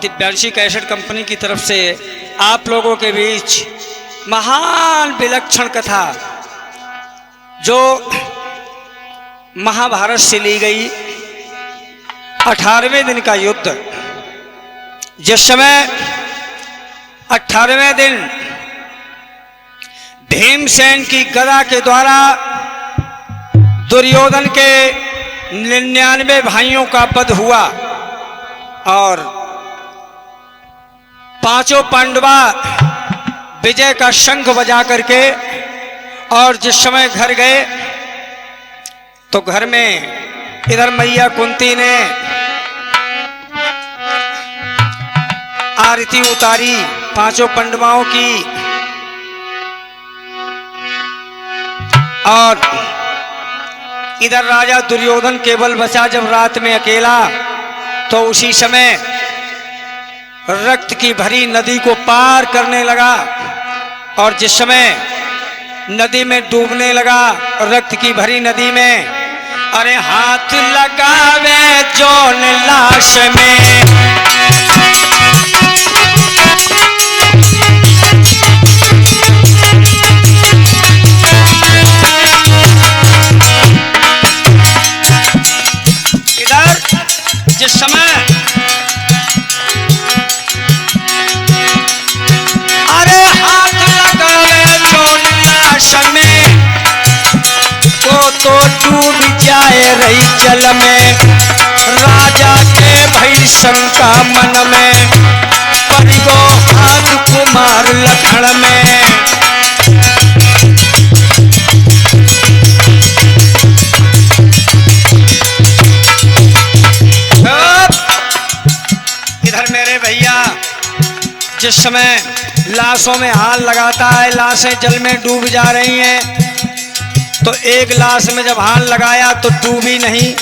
Divyanshi cassette company की तरफ से आप लोगों के बीच महान विलक्षण कथा जो महाभारत से ली गई 18वें दिन का युद्ध, जिस समय 18वें दिन भीमसेन की गदा के द्वारा दुर्योधन के 99 भाइयों का वध हुआ और पांचों पांडवा विजय का शंख बजा करके और जिस समय घर गए तो घर में इधर मैया कुंती ने आरती उतारी पांचों पांडवाओं की और इधर राजा दुर्योधन केवल बचा जब रात में अकेला, तो उसी समय रक्त की भरी नदी को पार करने लगा और जिस समय नदी में डूबने लगा रक्त की भरी नदी में, अरे हाथ लगावे जोन लाश में, इधर जिस समय अरे हाथ लगावे जोन लाश में तो डूब जाए रही जल में, राजा के भई शंका मन में, पड़ गो हाथ कुमार लखन में। इधर मेरे भैया जिस समय लाशों में हाथ लगाता है, लाशें जल में डूब जा रही हैं, तो एक लाश में जब हाथ लगाया तो डूबी नहीं,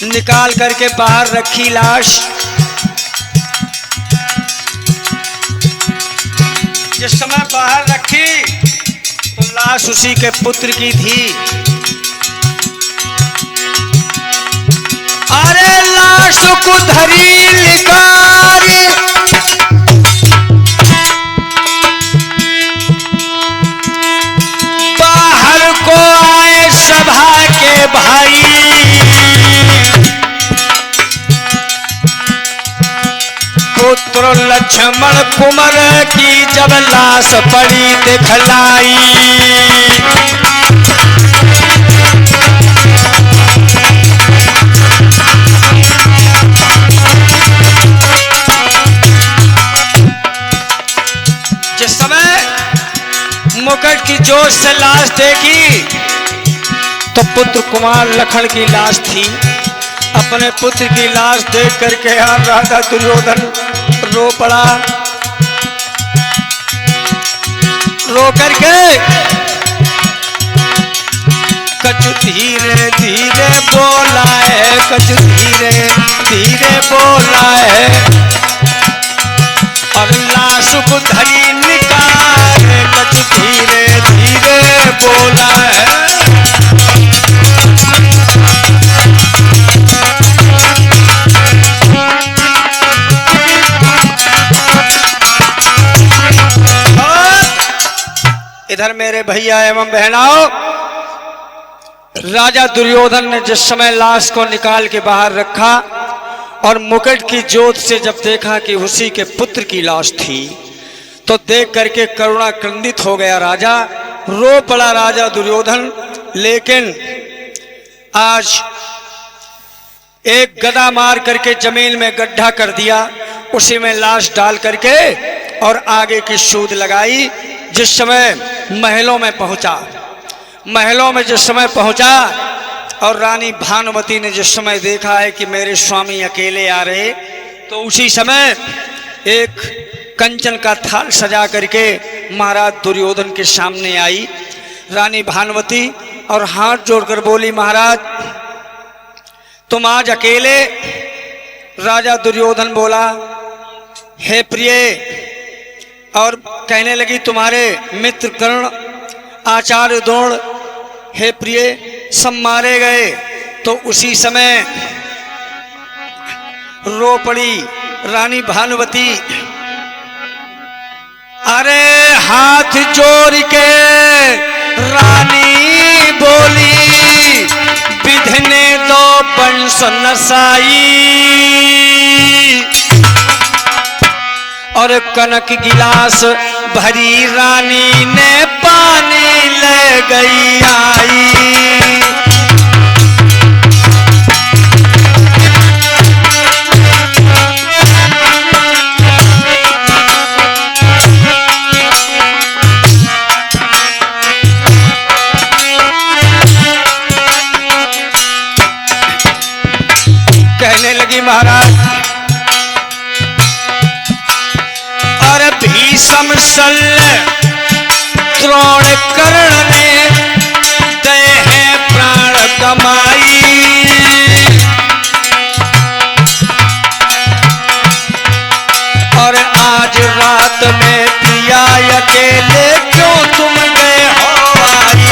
निकाल करके बाहर रखी लाश। जिस समय बाहर रखी तो लाश उसी के पुत्र की थी। अरे लाश को धरी लिकारी को आए सभा के भाई, पुत्र लक्ष्मण कुमार की जब लाश पड़ी दिखलाई, जिस समय मुकुट की जोश से लाश देखी तो पुत्र कुमार लखन की लाश थी। अपने पुत्र की लाश देख करके राजा दुर्योधन रो पड़ा। रो करके कछु धीरे धीरे बोला है, कछु धीरे धीरे बोला है, और लाश को धरी निकाले, कछु धीरे धीरे बोला है। इधर मेरे भैया एवं बहनाओं, राजा दुर्योधन ने जिस समय लाश को निकाल के बाहर रखा और मुकुट की जोत से जब देखा कि उसी के पुत्र की लाश थी, तो देख करके करुणा क्रंदित हो गया राजा, रो पड़ा राजा दुर्योधन। लेकिन आज एक गदा मार करके जमीन में गड्ढा कर दिया, उसी में लाश डाल करके और आगे की सूद लगाई। जिस समय महलों में पहुंचा, महलों में जिस समय पहुंचा और रानी भानुमती ने जिस समय देखा है कि मेरे स्वामी अकेले आ रहे, तो उसी समय एक कंचन का थाल सजा करके महाराज दुर्योधन के सामने आई रानी भानुमती और हाथ जोड़कर बोली, महाराज तुम आज अकेले? राजा दुर्योधन बोला, हे प्रिय, और कहने लगी तुम्हारे मित्र कर्ण, आचार्य द्रोण, हे प्रिय, सब मारे गए। तो उसी समय रो पड़ी रानी भानुवती अरे हाथ जोड़ के रानी बोली विधने दो वंश नसाई और कनक गिलास भरी रानी ने पानी ले गई आई। कहने लगी महाराज और भीषम शल्य द्रोण कर्ण ने दे हैं प्राण कमाई और आज रात में पिया अकेले क्यों तुम गए हो आई।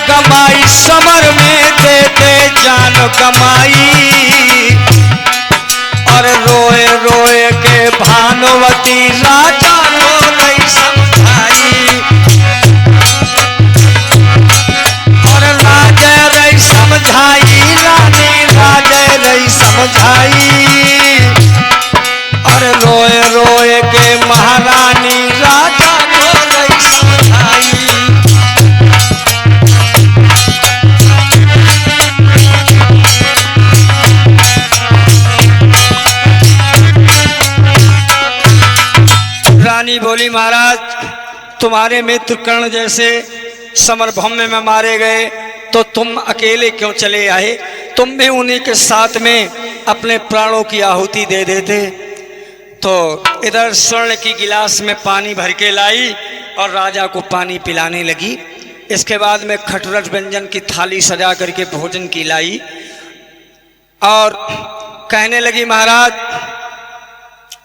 कमाई समर में दे दे जान कमाई और रोए रोए के भानुवती राजा को नहीं समझाई और राजा रही समझाई रानी राजा रही समझाई और रोए रोए के महारानी राजा को नहीं समझाई। रानी बोली महाराज तुम्हारे मित्र कर्ण जैसे समरभूमि में मारे गए तो तुम अकेले क्यों चले आए, तुम भी उन्हीं के साथ में अपने प्राणों की आहुति दे देते। तो इधर स्वर्ण की गिलास में पानी भर के लाई और राजा को पानी पिलाने लगी। इसके बाद में खटरज व्यंजन की थाली सजा करके भोजन की लाई और कहने लगी महाराज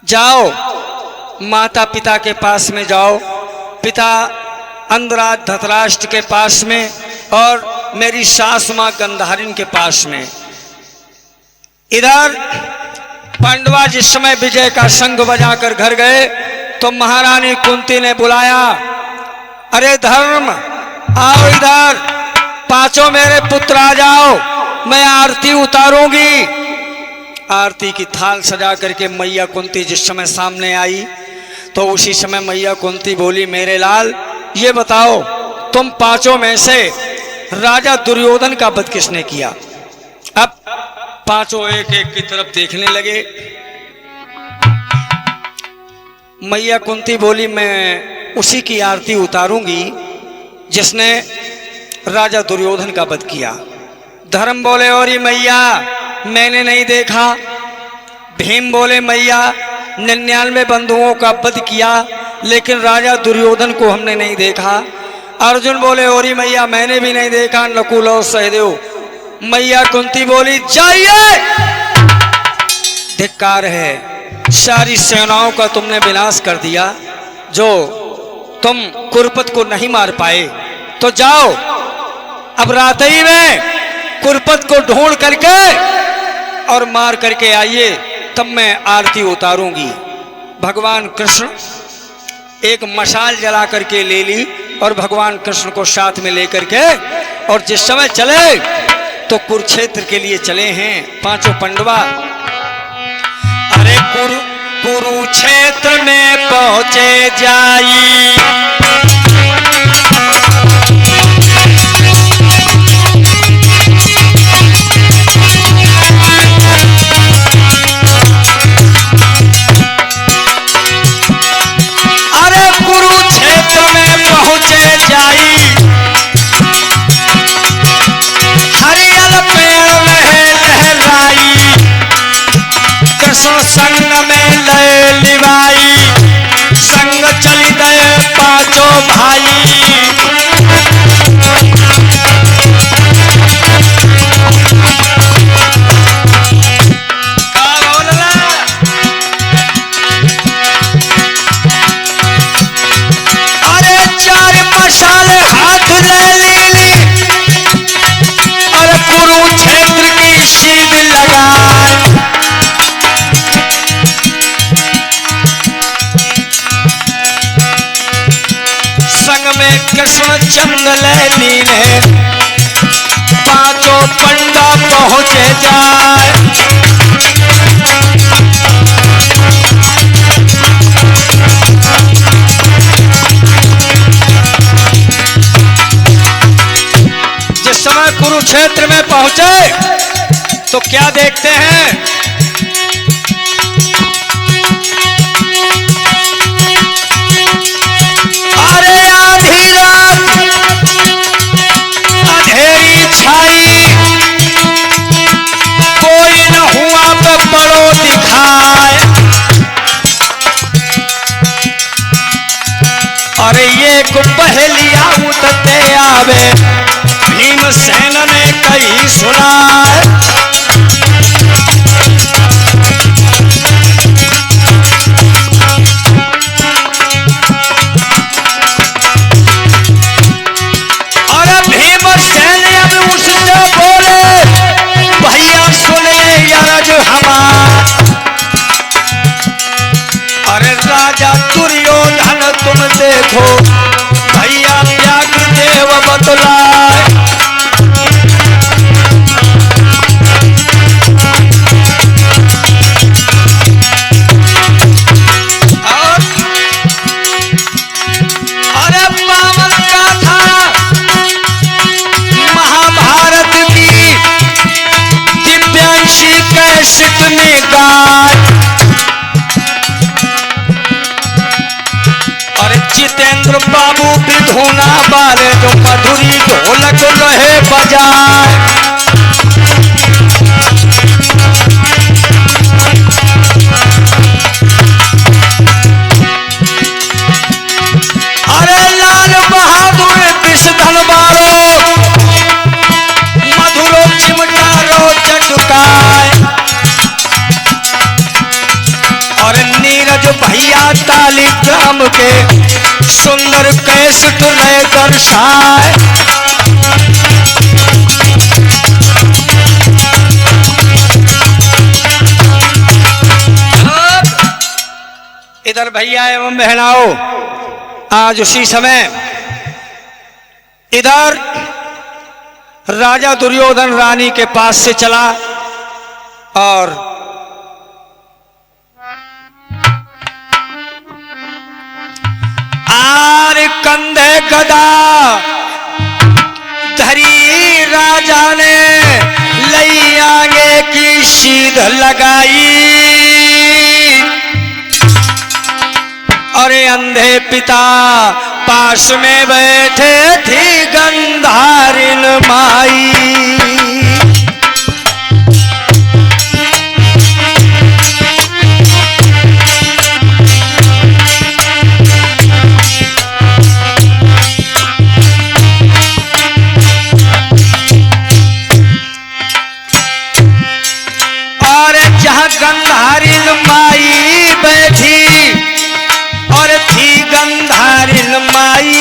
जाओ माता पिता के पास में जाओ, पिता अंधराज धृतराष्ट्र के पास में और मेरी सास मां गंधारिन के पास में। इधर पांडवा जिस समय विजय का शंख बजाकर घर गए तो महारानी कुंती ने बुलाया अरे धर्म आओ इधर, पांचों मेरे पुत्र आ जाओ, मैं आरती उतारूंगी। आरती की थाल सजा करके मैया कुंती जिस समय सामने आई तो उसी समय मैया कुंती बोली मेरे लाल ये बताओ तुम पांचों में से राजा दुर्योधन का वध किसने किया। अब पांचों एक एक की तरफ देखने लगे। मैया कुंती बोली मैं उसी की आरती उतारूंगी जिसने राजा दुर्योधन का वध किया। धर्म बोले और ये मैया मैंने नहीं देखा। भीम बोले मैया 99 बंधुओं का वध किया लेकिन राजा दुर्योधन को हमने नहीं देखा। अर्जुन बोले और ही मैया मैंने भी नहीं देखा, नकुल और सहदेव। मैया कुंती बोली जाइए, धिक्कार है, सारी सेनाओं का तुमने विनाश कर दिया, जो तुम कुरपत को नहीं मार पाए तो जाओ अब रात ही में कुरपत को ढूंढ करके और मार करके आइए, तब मैं आरती उतारूंगी। भगवान कृष्ण एक मशाल जला करके ले ली और भगवान कृष्ण को साथ में लेकर के और जिस समय चले तो कुरुक्षेत्र के लिए चले हैं पांचों पांडवा। अरे कुरुक्षेत्र में पहुंचे जाई, संग में ले लिवाई, संग चल गए पांचों भाई चंद ले लीने पांचों पंडा पहुंचे जाए। जिस समय कुरुक्षेत्र में पहुंचे तो क्या देखते हैं, अरे आधी रात अंधेरी छाई, कोई न हुआ पे बड़ो दिखाए। अरे ये पहेलिया उठते आवे, भीमसेन ने कही सुनाए। अरे भीमसेन अब उससे बोले, भैया सुन ले यार हमार। अरे राजा दुर्योधन तुम देखो, भैया व्याघ्रदेव बतलाए। अरे पावन गाथा महाभारत की दिव्यांशी कैसेट में गाय। अरे जितेंद्र बाबू भी धुना बारे, जो मधुरी ढोलक रहे बजाए। अरे लाल बहादुर विषधन मारो, मधुरो चिमटारो चटकाए। और नीरज भैया तालिग्राम के सुंदर कैसेट रहे दर्शाए। इधर भैया एवं बहनाओं, आज उसी समय इधर राजा दुर्योधन रानी के पास से चला और आर कंधे गदा धरी राजा ने लई आगे की सीध लगाई। अरे अंधे पिता पास में बैठे थी गंधारिन माई। और जहां गंधारिन माई बैठी और थी गंधारिन माई,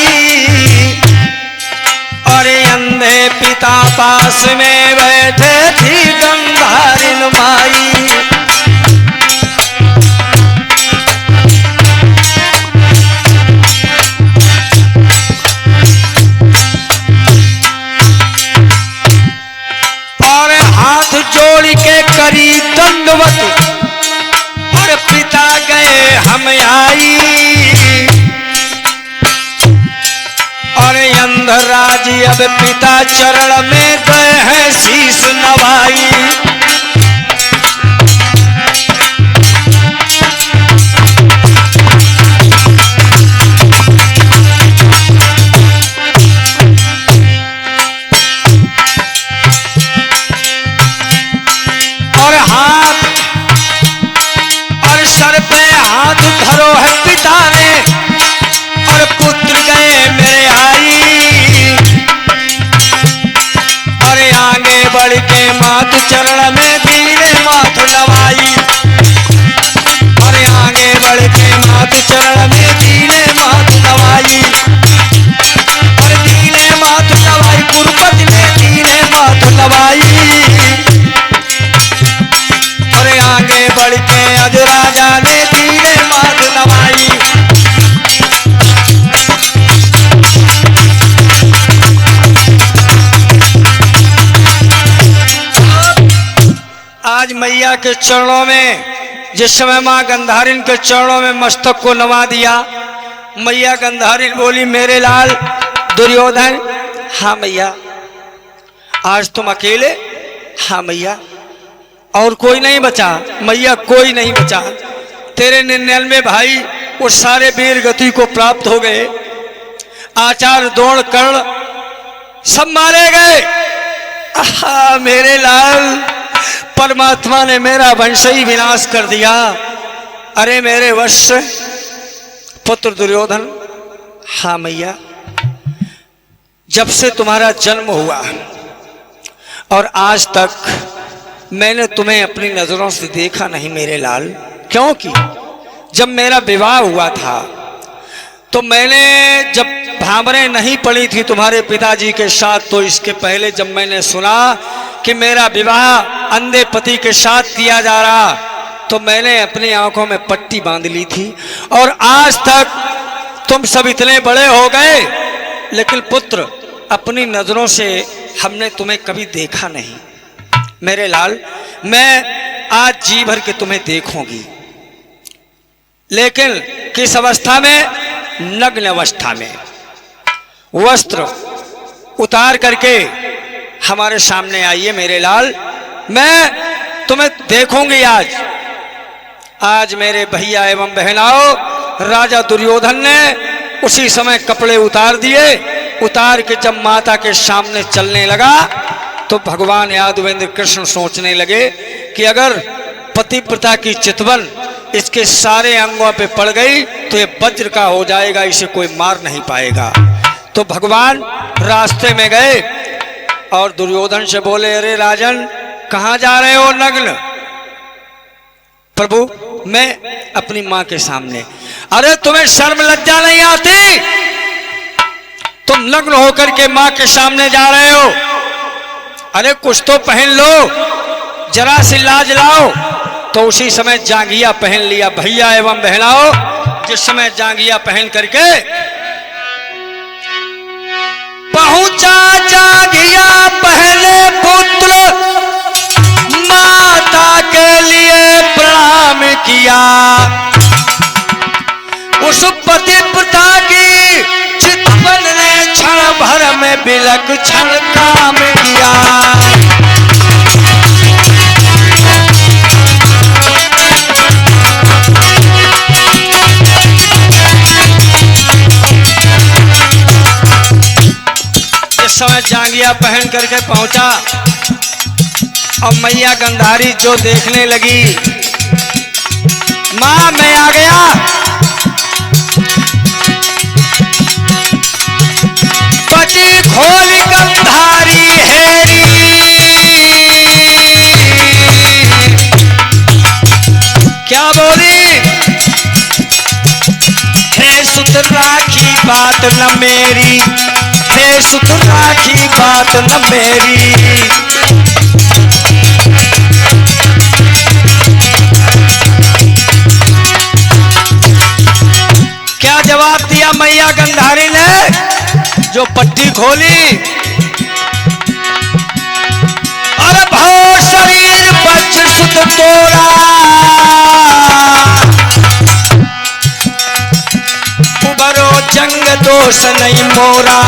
और अंधे पिता पास में बैठे थी गंधारिन माई। और हाथ जोड़ के करी दंडवत, और पिता गए हम आई। और अंधराज अब पिता चरण में गए हैं शीश नवाई। और हाथ और सर पे हाथ धरो है पिता ने, और पुत्र गए मेरे आई। और आगे बढ़ के मात चरण में दीने माथ नवाई। और आगे बढ़ के मात चरण में दीने माथ नवाई। और दीने माथ नवाई, गुरुपति ने दीने माथ नवाई। और आगे बढ़ के अज राजा ने दीने माथ नवाई। आज मैया के चरणों में, जिस समय माँ गंधारिन के चरणों में मस्तक को नवा दिया, मैया गंधारिन बोली, मेरे लाल दुर्योधन। हाँ मैया। आज तुम अकेले? हाँ मैया। और कोई नहीं बचा? मैया कोई नहीं बचा। तेरे 99 भाई वो सारे वीर गति को प्राप्त हो गए। आचार्य द्रोण कर्ण सब मारे गए। आहा मेरे लाल, परमात्मा ने मेरा वंश ही विनाश कर दिया। अरे मेरे वत्स पुत्र दुर्योधन। हाँ मैया, जब से तुम्हारा जन्म हुआ और आज तक मैंने तुम्हें अपनी नजरों से देखा नहीं मेरे लाल। क्योंकि जब मेरा विवाह हुआ था तो मैंने, जब भामरें नहीं पड़ी थी तुम्हारे पिताजी के साथ, तो इसके पहले जब मैंने सुना कि मेरा विवाह अंधे पति के साथ किया जा रहा, तो मैंने अपनी आंखों में पट्टी बांध ली थी। और आज तक तुम सब इतने बड़े हो गए, लेकिन पुत्र अपनी नजरों से हमने तुम्हें कभी देखा नहीं मेरे लाल। मैं आज जी भर के तुम्हें देखूंगी, लेकिन किस अवस्था में? नग्न अवस्था में। वस्त्र उतार करके हमारे सामने आइए मेरे लाल, मैं तुम्हें देखूंगी आज। आज मेरे भैया एवं बहनाओं, राजा दुर्योधन ने उसी समय कपड़े उतार दिए। उतार के जब माता के सामने चलने लगा तो भगवान यादवेंद्र कृष्ण सोचने लगे कि अगर पतिव्रता की चितवन इसके सारे अंगों पे पड़ गई तो ये वज्र का हो जाएगा, इसे कोई मार नहीं पाएगा। तो भगवान रास्ते में गए और दुर्योधन से बोले, अरे राजन कहाँ जा रहे हो नग्न? प्रभु मैं अपनी माँ के सामने। अरे तुम्हें शर्म लज्जा नहीं आती? तुम नग्न होकर के माँ के सामने जा रहे हो? अरे कुछ तो पहन लो, जरा सी लाज लाओ। तो उसी समय जांघिया पहन लिया भैया एवं बहनाओं। जिस समय जांघिया पहन करके पहुंचा जांघिया पहले पुत्र, माता के लिए प्रणाम किया। उस पतिव्रता की चितवन ने क्षण भर में विलक्षण काम किया। इस समय जांघिया पहन करके पहुंचा और मैया गंधारी जो देखने लगी, मां मैं आ गया। पति खोल गंधारी हेरी, क्या बोली? हे सुतरा की बात न मेरी, हे सुतरा की बात न मेरी। क्या जवाब दिया मैया गंधारी ने जो पट्टी खोली? अरे भाव शरीर बच सुत तोरा, उबरो जंग दोष नहीं मोरा,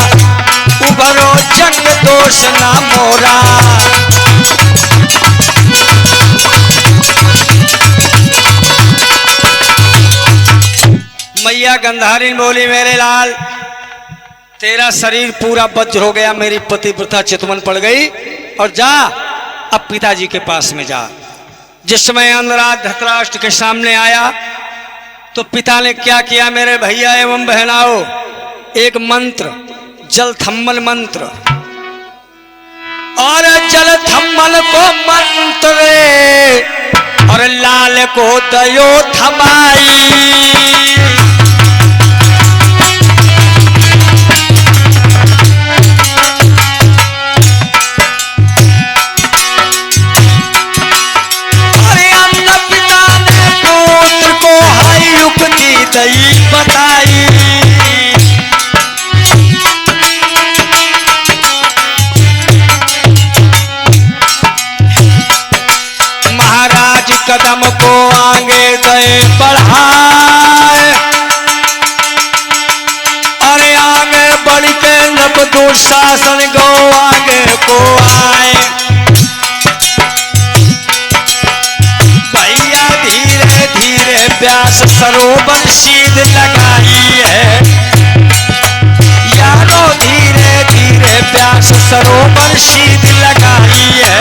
उबरो जंग दोष ना मोरा। मैया गंधारी बोली, मेरे लाल तेरा शरीर पूरा वज्र हो गया, मेरी पतिव्रता चितवन पड़ गई। और जा अब पिताजी के पास में जा। जिस समय अनुराग धृतराष्ट्र के सामने आया तो पिता ने क्या किया मेरे भैया एवं बहनाओं? एक मंत्र, जल थम्मल मंत्र, और जल थम्मल को मंत्र और लाल को दयो थमाई। दई बताई, कदम को आगे दे बढ़ाए, अरे आगे बढ़ के नब दुशासन को आगे को आए। भैया धीरे धीरे व्यास सरोवर सीध लगाई है, यारो धीरे धीरे व्यास सरोवर सीध लगाई है।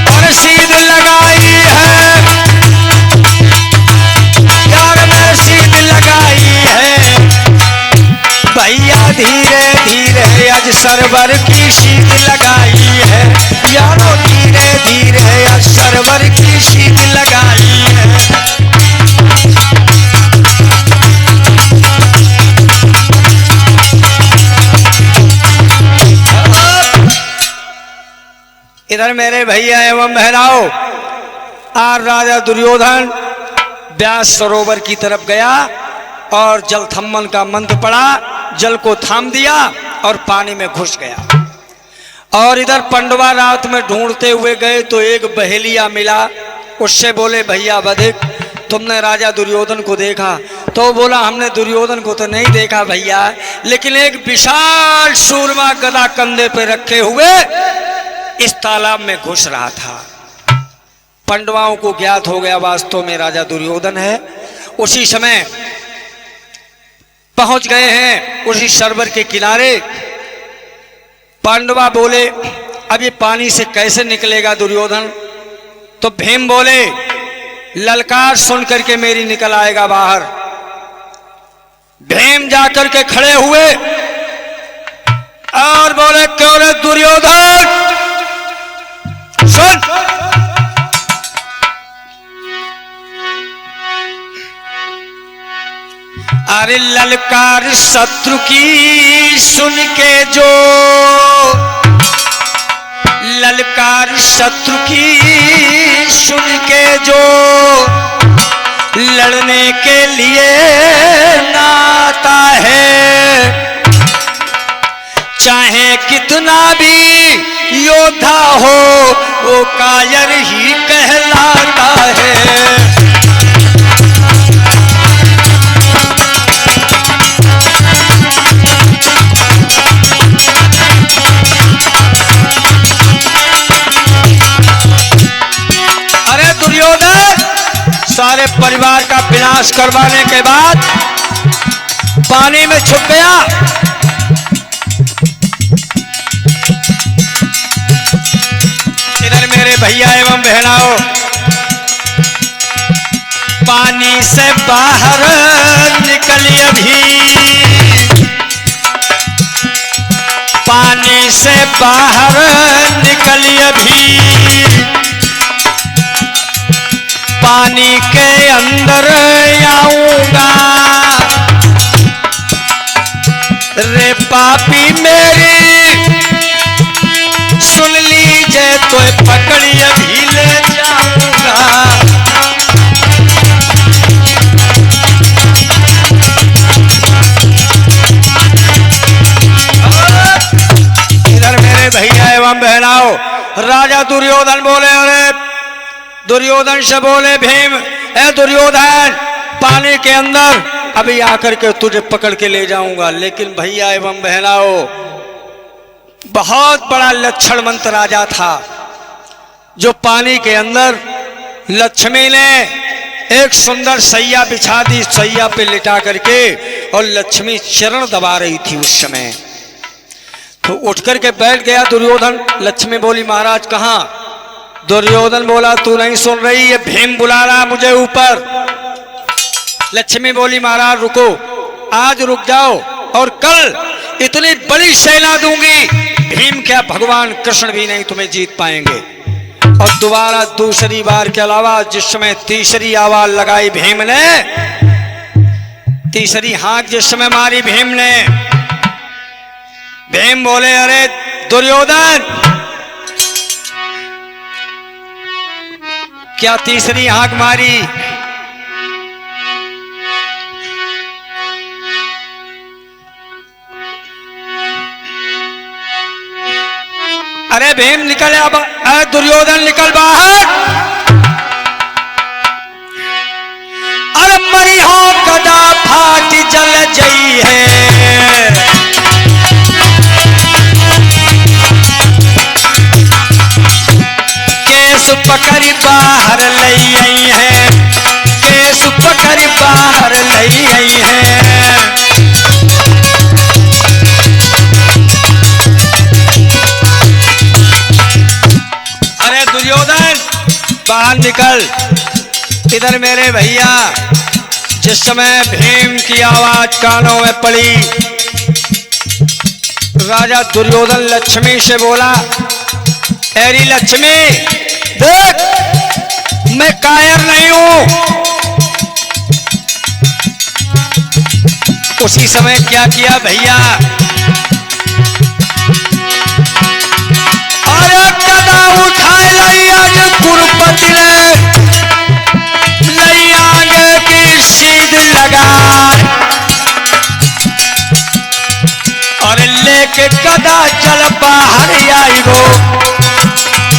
और सीध लगाई है यार, मैं सीध लगाई है। भैया धीरे धीरे आज सरवर की सीध लगाई है, यारो धीरे धीरे आज सरवर की सीध लगाई है। इधर मेरे भैया एवं बहनाओं, आर राजा दुर्योधन व्यास सरोवर की तरफ गया और जल थम्मन का मंत्र पड़ा, जल को थाम दिया और पानी में घुस गया। और इधर पंडवा रात में ढूंढते हुए गए तो एक बहेलिया मिला, उससे बोले भैया बधिक तुमने राजा दुर्योधन को देखा? तो बोला हमने दुर्योधन को तो नहीं देखा भैया, लेकिन एक विशाल सूरमा गदा कंधे पे रखे हुए इस तालाब में घुस रहा था। पंडवाओं को ज्ञात हो गया वास्तव में राजा दुर्योधन है। उसी समय पहुंच गए हैं उसी सरोवर के किनारे। पांडवा बोले अब ये पानी से कैसे निकलेगा दुर्योधन? तो भीम बोले ललकार सुन करके मेरी निकल आएगा बाहर। भीम जाकर के खड़े हुए और बोले क्यों रे दुर्योधन, सुन अरे ललकार शत्रु की सुन के जो, ललकार शत्रु की सुन के जो लड़ने के लिए नाता है, चाहे कितना भी योद्धा हो वो कायर ही कहलाता है। अरे दुर्योधन सारे परिवार का विनाश करवाने के बाद पानी में छुप गया। इधर मेरे भैया एवं बहनाओं, पानी से बाहर निकली अभी, पानी से बाहर निकली अभी, पानी के अंदर आऊंगा रे पापी मेरी सुन लीजिए तो पकड़ी अभी ले जाऊंगा। इधर मेरे भैया एवं बहनाओं, राजा दुर्योधन बोले, अरे दुर्योधन से बोले भीम ए दुर्योधन पानी के अंदर अभी आकर के तुझे पकड़ के ले जाऊंगा। लेकिन भैया एवं बहनाओं बहुत बड़ा लक्ष्मणवंत राजा था, जो पानी के अंदर लक्ष्मी ने एक सुंदर सैया बिछा दी, सैया पे लिटा करके, और लक्ष्मी चरण दबा रही थी उस समय। तो उठ करके बैठ गया दुर्योधन। लक्ष्मी बोली महाराज कहाँ? दुर्योधन बोला तू नहीं सुन रही, ये भीम बुला रहा मुझे ऊपर। लक्ष्मी बोली महाराज रुको, आज रुक जाओ और कल इतनी बड़ी सेना दूंगी, भीम क्या भगवान कृष्ण भी नहीं तुम्हें जीत पाएंगे। और दोबारा दूसरी बार के अलावा जिस समय तीसरी आवाज लगाई भीम ने, तीसरी हाथ जिस समय मारी भीम ने, भीम बोले अरे दुर्योधन क्या तीसरी आंख मारी? अरे भीम निकल, अब अरे दुर्योधन निकल बाहर। अरे मरी हो गदा फाट जल जई है, केस पकड़ बाहर लई आई है, केस पकड़ बाहर लई आई है। अरे दुर्योधन बाहर निकल। इधर मेरे भैया जिस समय भीम की आवाज कानों में पड़ी, राजा दुर्योधन लक्ष्मी से बोला, अरे लक्ष्मी देख, मैं कायर नहीं हूं। उसी समय क्या किया भैया, अरे गदा उठाए लाई आज कुरुपति ने, लई आगे की सीध लगा, और लेके गदा चल बाहर आई वो,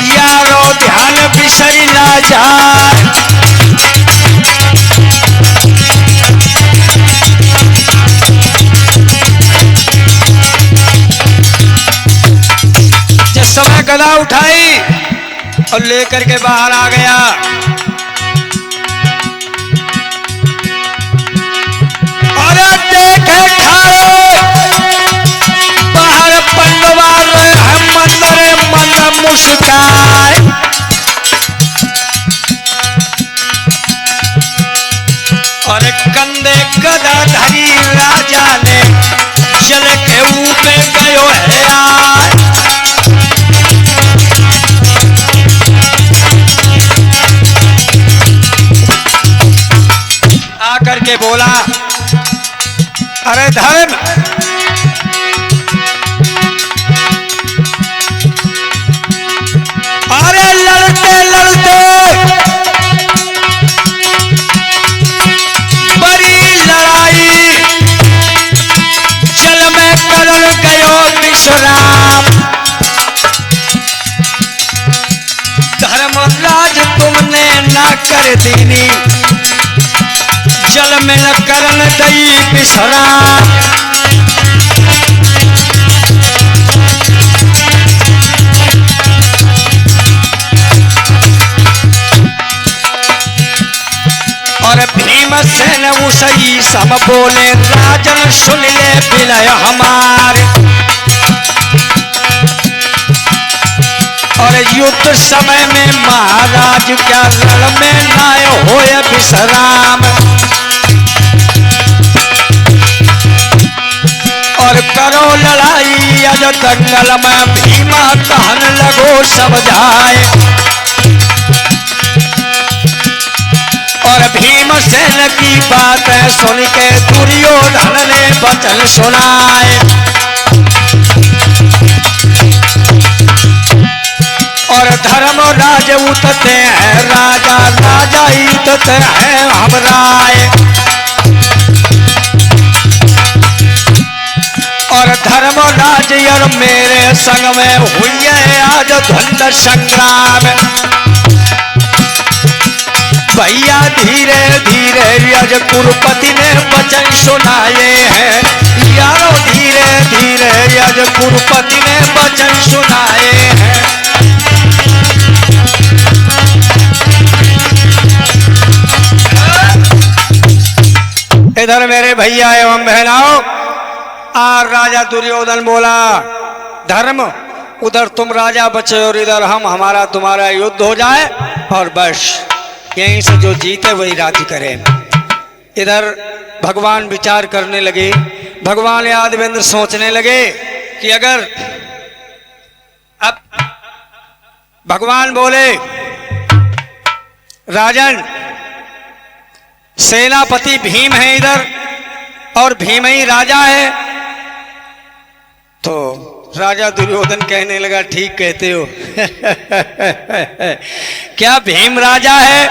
यारो ध्यान बिसरी ना जाए। जिस समय गदा उठाई और लेकर के बाहर आ गया, और देखे ठाड़े बाहर पंडवा मंदर मन मुस्काए, और कंधे गदा धरी राजा ने जल के ऊपर गयो है यार। आकर के बोला, अरे धर्म, अरे लड़ते लड़ते बड़ी लड़ाई, जल में करण गयो विश्राम। धर्मराज तुमने ना कर दीनी, जल में न करण दई विश्राम। और भीमसेन उसई सब बोले, राजन सुन ले विनय हमारे, और युद्ध समय में महाराज क्या रण में नाय होय विश्राम। और करो लड़ाई अज दंगल में, भीमा कहन लगो समझाए, और भीमसेन की बात सुन के दुर्योधन ने वचन सुनाए। और धर्मराज उठते हैं राजा, राजा उठते हैं हम राय, और धर्मराज और मेरे संग में हुई है आज द्वंद्व संग्राम। भैया धीरे धीरे आज कुरुपति ने वचन सुनाए हैं, यारो धीरे धीरे आज कुरुपति ने वचन सुनाए हैं। इधर मेरे भैया एवं बहनाओं, और राजा दुर्योधन बोला, धर्म उधर तुम राजा बचे और इधर हम, हमारा तुम्हारा युद्ध हो जाए और बस यहीं से जो जीते वही राज्य करे। इधर भगवान विचार करने लगे, भगवान यादवेंद्र सोचने लगे कि अगर अब भगवान बोले, राजन सेनापति भीम है इधर और भीम ही राजा है, तो राजा दुर्योधन कहने लगा, ठीक कहते हो। क्या भीम राजा है,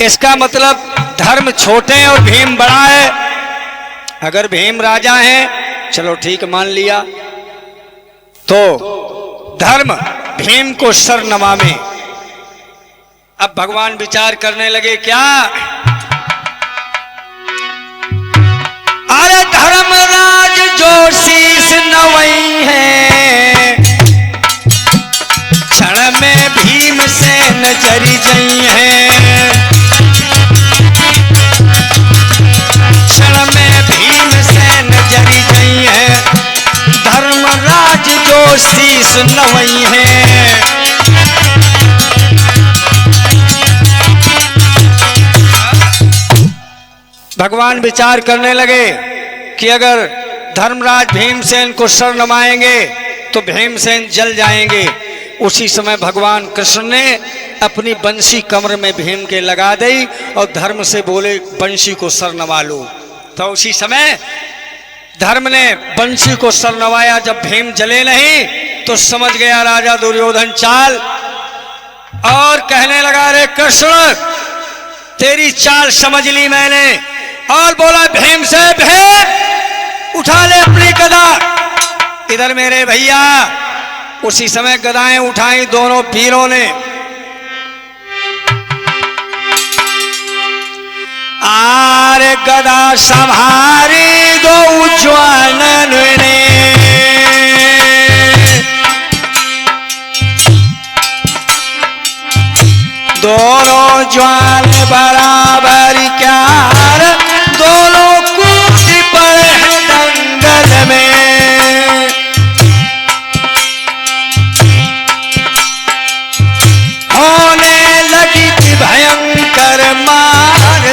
इसका मतलब धर्म छोटे हैं और भीम बड़ा है। अगर भीम राजा है, चलो ठीक मान लिया। तो धर्म भीम को सर नवावे। अब भगवान विचार करने लगे क्या, अरे धर्मराज जो शीस नवई है, क्षण में भीम से नजरी जई है, क्षण में भीम से नजरी जई है, धर्मराज जो शीस नवई है। भगवान विचार करने लगे कि अगर धर्मराज भीमसेन को सर नवाएंगे तो भीमसेन जल जाएंगे। उसी समय भगवान कृष्ण ने अपनी बंशी कमर में भीम के लगा दी और धर्म से बोले बंशी को सर नवा लो। तो उसी समय धर्म ने बंशी को सर नवाया। जब भीम जले नहीं तो समझ गया राजा दुर्योधन चाल और कहने लगा, रे कृष्ण तेरी चाल समझ ली मैंने। और बोला भीम से, भीम उठा ले अपनी गदा, इधर मेरे भैया। उसी समय गदाएं उठाई दोनों वीरों ने। आरे गदा संभारी दो उज्ज्वलन ने, दोनों ज्वाल बराबर क्या, दोनों कूद पड़े दंगल में। होने लगी थी भयंकर मार,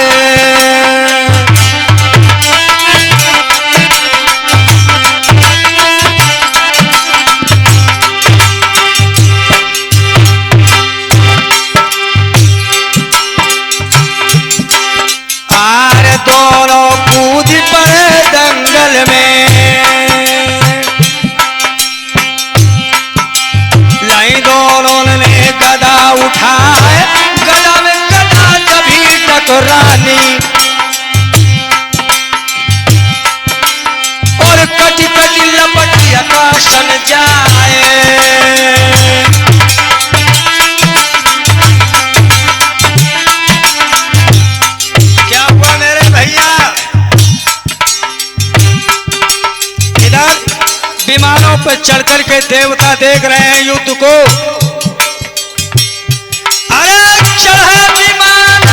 दोनों कूद पड़े दंगल में। लाई दोनों ने गदा उठाए, गदा में गदा कभी टकरानी, और कटी कटी लपटी आकाशन जाए। विमानों पर चढ़कर के देवता देख रहे हैं युद्ध को। अरे चढ़ा विमान,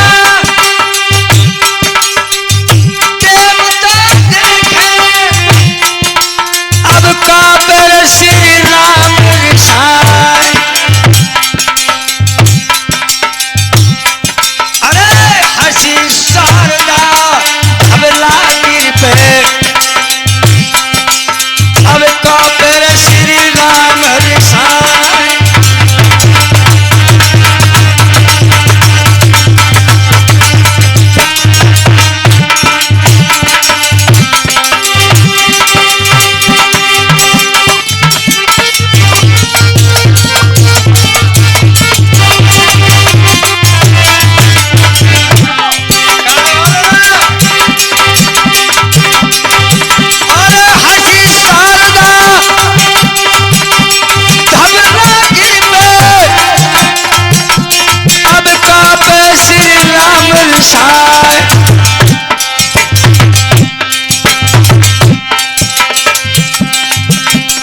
देवता देखे, अब काबर श्री राम रिसाए। अरे हंसी शारदा धवला गिर पे, अब काबर श्री राम रिसाए।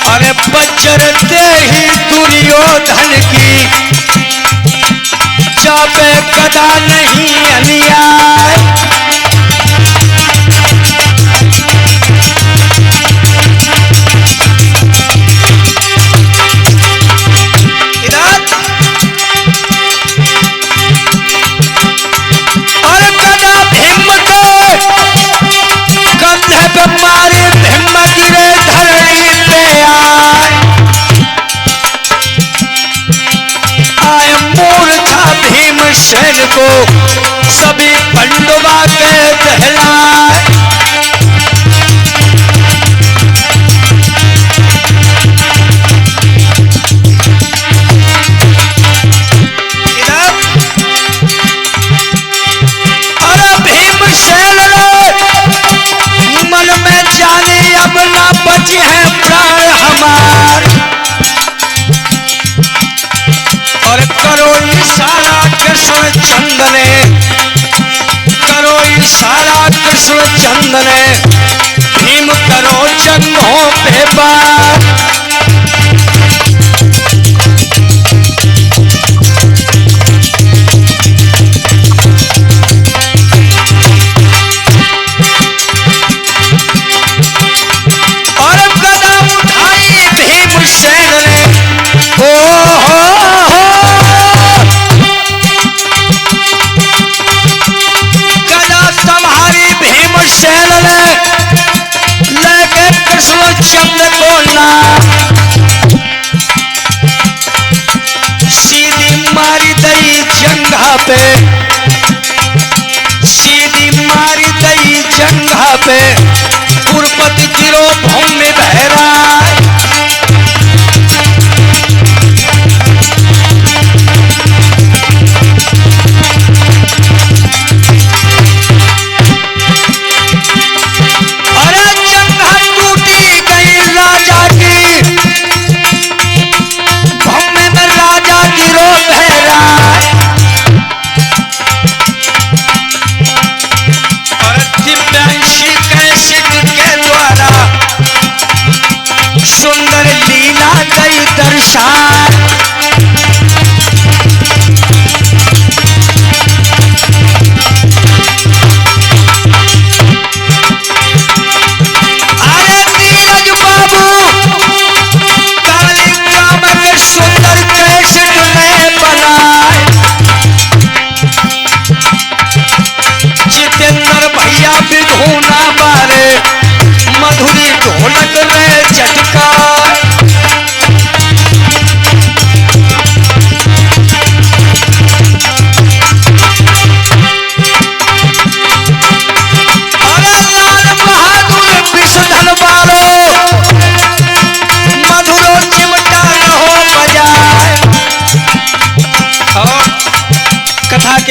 अरे बजरते ही दुर्योधन की, जापे गदा नहीं अन्याय। इधर और गदा भीम के कंधे पे मारे, भीम गिरे धरणी पे आए मूर्छा भीमसेन को, सभी पंडवा के दहलाए। इधर अरे भीमसेन मन में जाने अब ना बचे हैं प्राण हमार।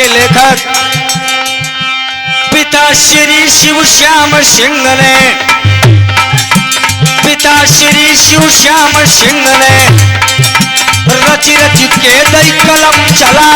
लेखक पिता श्री शिव श्याम सिंह ने, पिता श्री शिव श्याम सिंह ने रच रच के दई कलम चला,